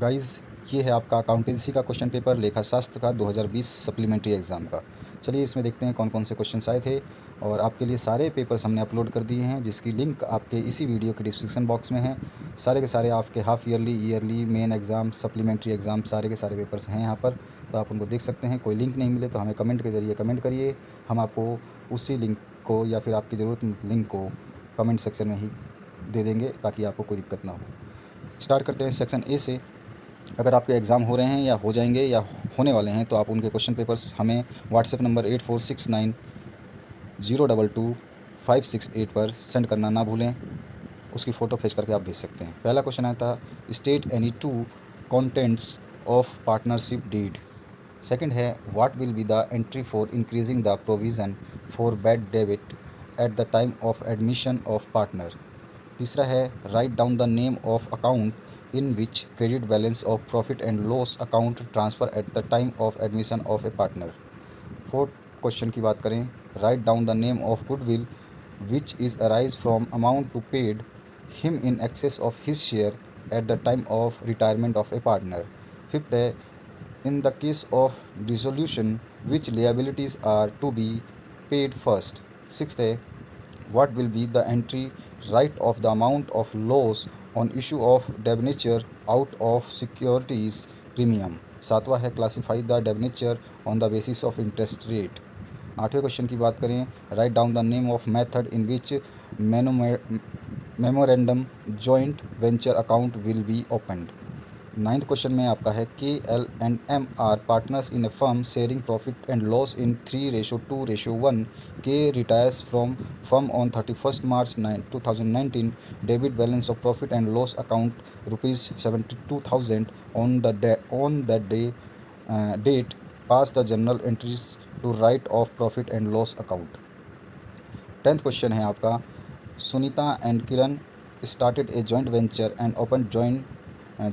Guys, ये है आपका अकाउंटेंसी का क्वेश्चन पेपर लेखाशास्त्र का 2020 सप्लीमेंट्री एग्ज़ाम का। चलिए इसमें देखते हैं कौन कौन से क्वेश्चंस आए थे। और आपके लिए सारे पेपर्स हमने अपलोड कर दिए हैं, जिसकी लिंक आपके इसी वीडियो के डिस्क्रिप्शन बॉक्स में है। सारे के सारे आपके half yearly, yearly, main exam, supplementary exam, सारे के सारे पेपर्स हैं यहाँ पर, तो आप उनको देख सकते हैं। कोई लिंक नहीं मिले तो हमें कमेंट के ज़रिए कमेंट करिए, हम आपको उसी लिंक को या फिर आपकी ज़रूरत लिंक को कमेंट सेक्शन में ही दे देंगे, ताकि आपको कोई दिक्कत ना हो। स्टार्ट करते हैं सेक्शन ए से। अगर आपके एग्ज़ाम हो रहे हैं या हो जाएंगे या होने वाले हैं, तो आप उनके क्वेश्चन पेपर्स हमें व्हाट्सएप नंबर 8469022568 पर सेंड करना ना भूलें। उसकी फ़ोटो खींच करके आप भेज सकते हैं। पहला क्वेश्चन आया था, state any two contents of partnership deed. Second है, what will be the entry for increasing the provision for bad debit at the time of admission of partner. तीसरा है, write down the name of account in which credit balance of profit and loss account transfer at the time of admission of a partner. Fourth question की बात करें, write down the name of goodwill which is arise from amount to paid him in excess of his share at the time of retirement of a partner. Fifth है, in the case of dissolution, which liabilities are to be paid first? Sixth है, what will be the entry right of the amount of loss on issue of debenture out of securities premium? सातवां है, classify the debenture on the basis of interest rate. आठवें question की बात करें, write down the name of method in which memorandum joint venture account will be opened. Ninth question में आपका है, KL&M are partners in a firm sharing profit and loss in 3:2:1. K retires from firm on 31st March 2019. Debit balance of profit and loss account ₹72,000 on that date. Pass the journal entries to write off profit and loss account. 10th question है आपका, Sunita and Kiran started a joint venture and opened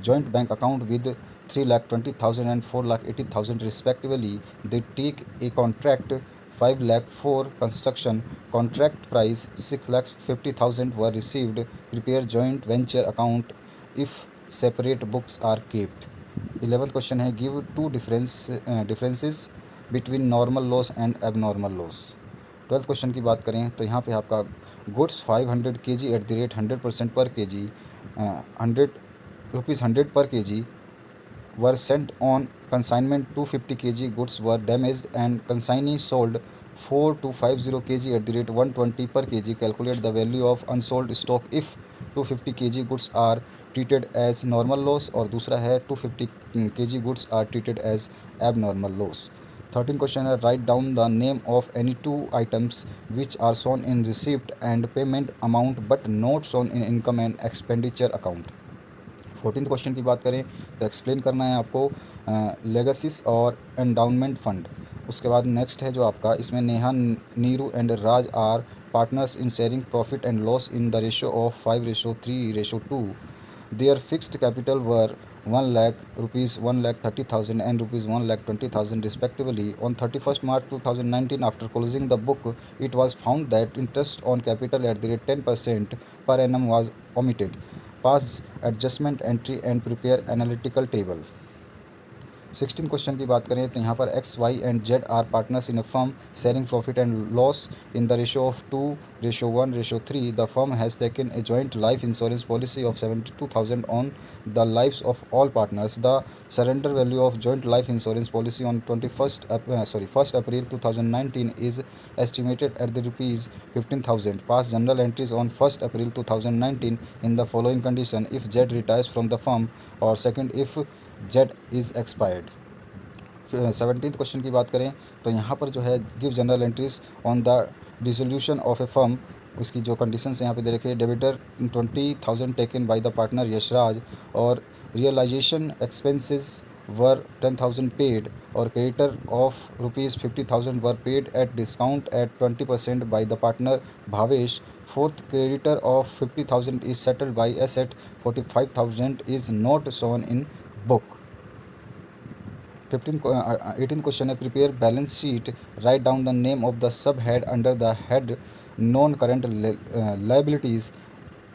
joint bank account with 3,20,000 and 4,80,000 respectively. They take a contract 5 lakh for construction. Contract price 6,50,000 were received. Prepare joint venture account if separate books are kept. 11th question है, give two differences between normal loss and abnormal loss. 12th question की बात करें तो यहाँ पे आपका goods 500 kg at the rate 100% पर के जी, 100 per kg were sent on consignment. 250 kg goods were damaged and consignee sold 4250 kg at the rate 120 per kg. Calculate the value of unsold stock if 250 kg goods are treated as normal loss, और दूसरा है 250 kg goods are treated as abnormal loss. 13 question है, write down the name of any two items which are shown in receipt and payment amount but not shown in income and expenditure account. 14th question की बात करें तो explain करना है आपको legacies और endowment fund. उसके बाद नेक्स्ट है जो आपका, इसमें Neha, Neeru and Raj are partners in sharing profit and loss in the ratio of 5:3:2. Their fixed capital were 1 lakh rupees 1,30,000 and rupees 1,20,000 respectively. On 31st March 2019, after closing the book, it was found that interest on capital at the rate 10% per annum was omitted. Pass adjustment entry and prepare analytical table. 16 question की बात करें तो यहाँ पर X, Y and Z are partners in a firm sharing profit and loss in the ratio of 2:1:3. The firm has taken a joint life insurance policy of 72,000 on the lifes of all partners. The surrender value of joint life insurance policy on 1 April 2019 is estimated at the ₹15,000. Pass journal entries on 1 April 2019 in the following condition, if Z retires from the firm, और second if Z is expired. 17th question की बात करें तो यहाँ पर जो है, give journal entries on the dissolution of a firm. उसकी जो कंडीशंस यहाँ पे दे रखे, debtor 20,000 taken by the partner Yashraj, और रियलाइजेशन एक्सपेंसेस वर 10,000 पेड, और creditor of ₹50,000 were paid at discount at 20% by the partner Bhavesh. Fourth, creditor of 50,000 is settled by asset, 45,000 is not shown in book. 18th question है, prepare balance sheet, write down the name of the sub head under the head non current liabilities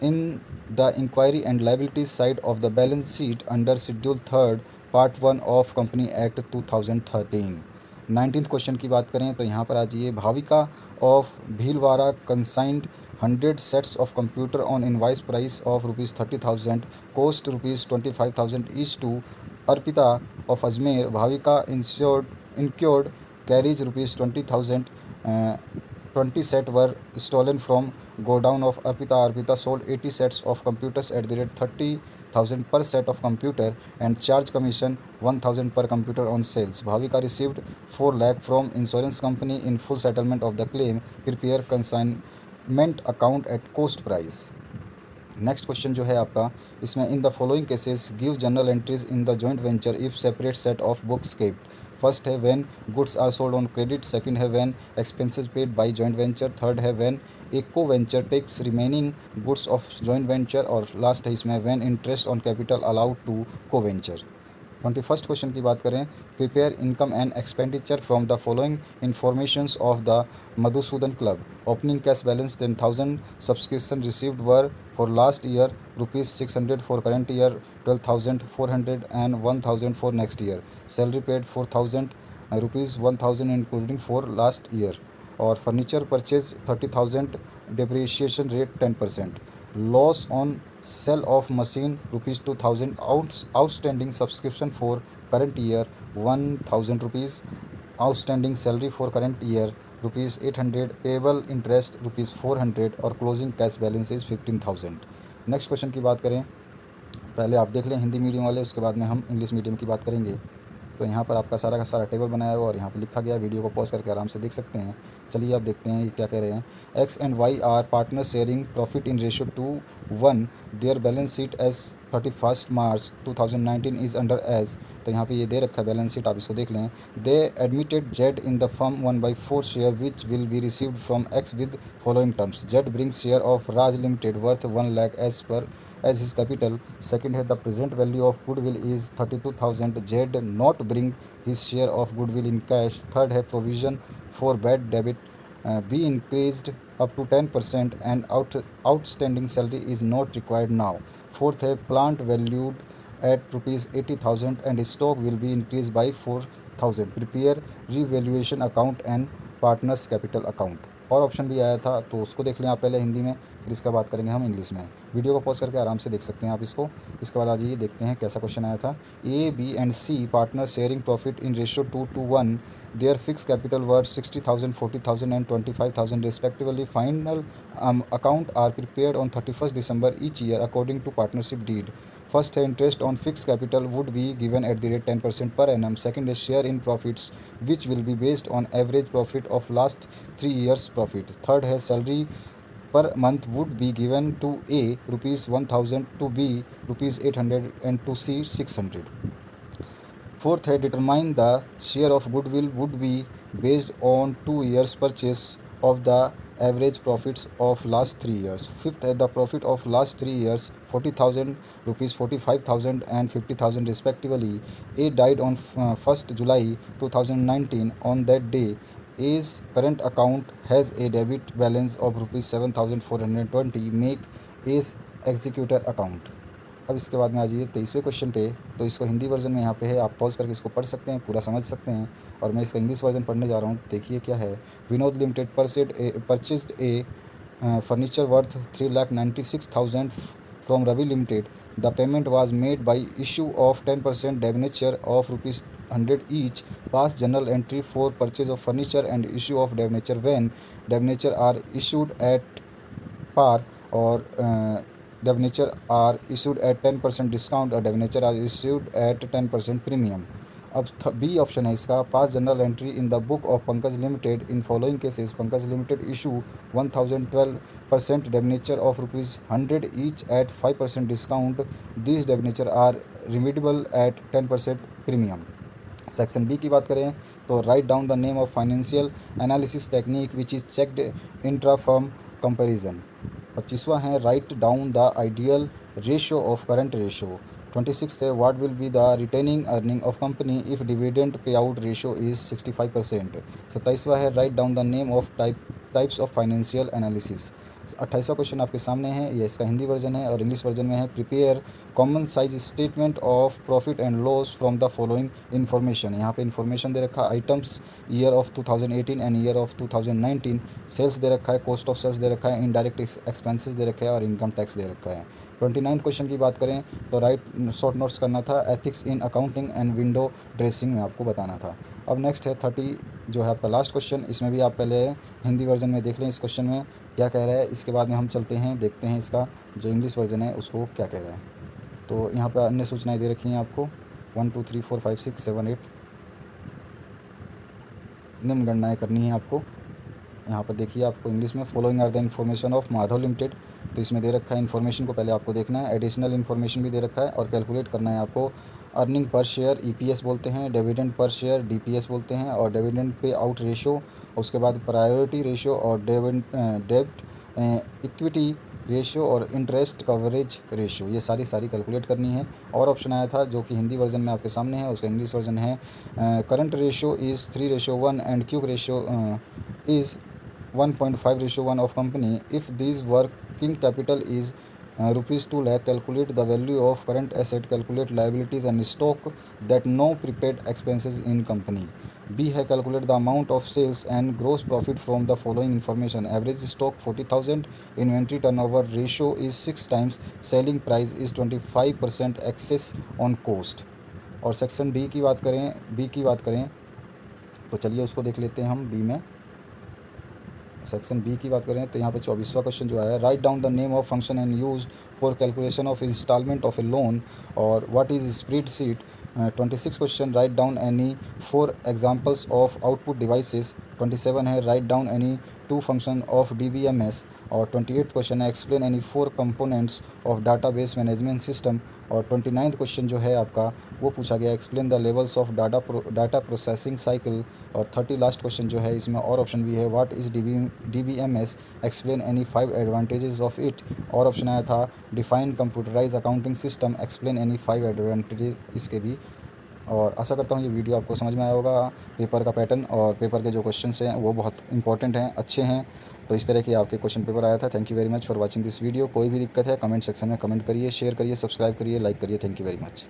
in the inquiry and liabilities side of the balance sheet under Schedule 3rd Part 1 of Company Act 2013. 19th question की बात करें तो यहाँ पर आ जाइए, Bhavika of Bhilwara consigned 100 sets of computer on invoice price of ₹30,000, cost ₹25,000 each to Arpita of Ajmer. Bhavika incurred carriage ₹20,000. 20 sets were stolen from godown of Arpita. Arpita sold 80 sets of computers at the rate 30,000 per set of computer and charged commission 1,000 per computer on sales. Bhavika received 4 lakh from insurance company in full settlement of the claim. Prepare consignment account at cost price. Next question जो है आपका, इसमें in the following cases give journal entries in the joint venture if separate set of books kept. First है when goods are sold on credit, second है when expenses paid by joint venture, third है when A co venture takes remaining goods of joint venture, और last है इसमें when interest on capital allowed to co venture. 21st question की बात करें, prepare income and expenditure from the following informations of the Madhusudan club. Opening cash balance 10,000, subscription received were for last year ₹600, for current year 12,400 and 1,000 for next year. Salary paid 4,000 ₹1,000 including for last year. और furniture purchase 30,000, depreciation rate 10%. Loss on sale of machine ₹2,000. Outstanding subscription for current year 1,000 rupees. Outstanding salary for current year ₹800. Payable interest ₹400 और closing cash balance is 15,000. Next question की बात करें, पहले आप देख लें Hindi medium वाले, उसके बाद में हम इंग्लिश मीडियम की बात करेंगे. तो यहाँ पर आपका सारा का सारा टेबल बनाया हुआ और यहाँ पर लिखा गया, वीडियो को पॉज करके आराम से देख सकते हैं. चलिए आप देखते हैं ये क्या कह रहे हैं. X and Y are partner sharing profit in ratio 2:1. Their balance sheet as 31 March 2019 is under as. तो यहाँ पे ये दे रखा है बैलेंस शीट, आप इसको देख लें. They admitted Z in the firm 1/4 share which will be received from X with following terms. Z brings share of Raj limited worth 1 lakh as his capital. Second है the present value of goodwill is 32,000. Z not bring his share of goodwill in cash. Third है provision for bad debt be increased up to 10% and outstanding salary is not required now. Fourth है plant valued at ₹80,000 and stock will be increased by 4,000. Prepare revaluation account and partners capital account. और option भी आया था तो उसको देख लें आप पहले हिंदी में, फिर इसका बात करेंगे हम इंग्लिश में. वीडियो को पॉज करके आराम से देख सकते हैं आप इसको. इसके बाद आ जाइए देखते हैं कैसा क्वेश्चन आया था. A B and C partner sharing profit in ratio 2:1. Their fix capital worth 60,000, 40,000 and 25,000 respectively. Final account are prepared on 31 December each year according to partnership deed. First है interest on fixed capital would be given at the rate 10% per annum. Second is share in profits which will be based on average profit of last 3 years profit. Third है salary per month would be given to A ₹1,000, to B ₹800 and to C 600. Fourth है determine the share of goodwill would be based on 2 years purchase of the average profits of last 3 years. Fifth है the profit of last 3 years 40,000 ₹45,000 and 50,000 respectively. A died on 1st July 2019. On that day A's current account has a debit balance of ₹7,420. Make A's executor account. अब इसके बाद में आ जाइए 23वें question पे. तो इसको Hindi version में यहाँ पे है, आप पॉज करके इसको पढ़ सकते हैं, पूरा समझ सकते हैं. और मैं इसका इंग्लिश वर्जन पढ़ने जा रहा हूँ. देखिए क्या है. Vinod limited purchased a furniture worth 3,96,000 from Ravi limited. The payment was made by issue of 10% debenture of ₹100 each. Pass journal entry for purchase of furniture and issue of debenture when debenture are issued at par और debenture are issued at 10% discount और debenture are issued at 10% premium. अब B option है इसका. Pass journal entry in the book of Pankaj limited in following cases. Pankaj limited issue 1,012% debenture of ₹100 each at 5% discount. These debenture are redeemable at 10% premium. Section B की बात करें तो write down the name of financial analysis technique which is checked intra firm comparison. 25वां है write down the ideal ratio of current ratio. 26th है what will be the retaining earning of company if dividend pay out ratio is 65%. 27वां है write down the name of types of financial analysis. 28वां question आपके सामने है, ये इसका Hindi version है और इंग्लिश वर्जन में है। Prepare common size statement of profit and loss from the following information. यहाँ पे इन्फॉर्मेशन दे रखा है, items year of 2018 and year of 2019, sales दे रखा है, कॉस्ट ऑफ सेल्स दे रखा है, इनडायरेक्ट एक्सपेंसेस दे रखा है और इनकम टैक्स दे रखा है। 29 क्वेश्चन की बात करें तो राइट शॉर्ट नोट्स करना था, ethics in accounting and window dressing में आपको बताना था। अब नेक्स्ट है 30 जो है आपका लास्ट क्वेश्चन, इसमें भी आप पहले हिंदी वर्जन में देख लें इस क्वेश्चन में क्या कह रहा है, इसके बाद में हम चलते हैं देखते हैं इसका जो इंग्लिश वर्जन है उसको क्या कह रहा है। तो यहाँ पर अन्य सूचनाएं दे रखी हैं आपको 1 2 3 4 5 6 7 8 निम्न गणनाएँ करनी है आपको। यहाँ पर देखिए आपको इंग्लिश में following are the information of Madhav limited, तो इसमें दे रखा है इन्फॉर्मेशन को पहले आपको देखना है, एडिशनल इन्फॉर्मेशन भी दे रखा है और कैलकुलेट करना है आपको। अर्निंग पर शेयर ईपीएस बोलते हैं, डिविडेंड पर शेयर डीपीएस बोलते हैं और डिविडेंड पे आउट रेशो, उसके बाद प्रायोरिटी रेशो और डेब्ट इक्विटी रेशियो और इंटरेस्ट कवरेज रेशियो, ये सारी कैलकुलेट करनी है। और ऑप्शन आया था जो कि हिंदी वर्जन में आपके सामने है, उसका इंग्लिश वर्जन है current ratio is 3:1 and quick ratio is 1.5:1 of company. If this working capital is rupees 2 lakh, calculate the value of current asset, calculate liabilities and stock that no prepaid expenses in company. B है calculate the amount of sales and gross profit from the following information. Average stock 40,000, inventory turnover ratio is 6 times, selling price is 25% excess on cost. और section B की बात करें तो चलिए उसको देख लेते हैं हम। बी में सेक्शन बी की बात करें तो यहाँ पे 24वां क्वेश्चन जो है, write down the name of function and use for calculation of instalment of a loan और what is spreadsheet. 26 question, write down any 4 examples of output devices. 27 है, write down any 2 function of DBMS और 28 question है, explain any 4 components of database management system और 29 question जो है आपका वो पूछा गया, explain the levels of data processing cycle और 30 लास्ट क्वेश्चन जो है इसमें और ऑप्शन भी है, what is DBMS, explain any 5 advantages of it और ऑप्शन आया था, define computerise accounting system, explain any 5 advantages इसके भी। और आशा करता हूँ ये वीडियो आपको समझ में आया होगा। पेपर का पैटर्न और पेपर के जो क्वेश्चंस हैं वो बहुत इंपॉर्टेंट हैं, अच्छे हैं। तो इस तरह के आपके क्वेश्चन पेपर आया था। Thank you very much for watching this video. कोई भी दिक्कत है कमेंट सेक्शन में कमेंट करिए, शेयर करिए, सब्सक्राइब करिए, लाइक करिए। Thank you very much.